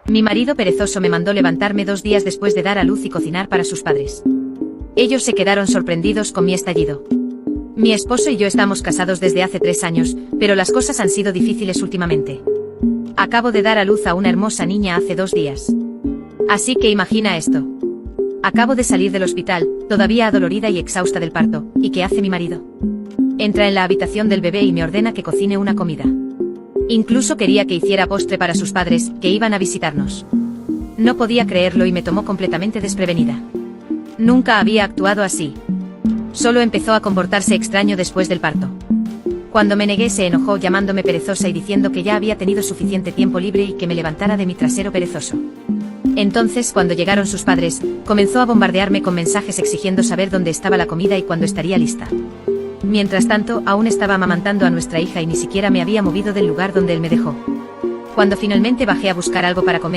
Mi marido perezoso me mandó levantarme 2 días después de dar a luz y cocinar para sus padres. Ellos se quedaron sorprendidos con mi estallido. Mi esposo y yo estamos casados desde hace 3 años, pero las cosas han sido difíciles últimamente. Acabo de dar a luz a una hermosa niña hace 2 días. Así que imagina esto. Acabo de salir del hospital, todavía adolorida y exhausta del parto, ¿y qué hace mi marido? Entra en la habitación del bebé y me ordena que cocine una comida. Incluso quería que hiciera postre para sus padres, que iban a visitarnos. No podía creerlo y me tomó completamente desprevenida. Nunca había actuado así. Solo empezó a comportarse extraño después del parto. Cuando me negué se enojó llamándome perezosa y diciendo que ya había tenido suficiente tiempo libre y que me levantara de mi trasero perezoso. Entonces, cuando llegaron sus padres, comenzó a bombardearme con mensajes exigiendo saber dónde estaba la comida y cuándo estaría lista. Mientras tanto, aún estaba amamantando a nuestra hija y ni siquiera me había movido del lugar donde él me dejó. Cuando finalmente bajé a buscar algo para comer,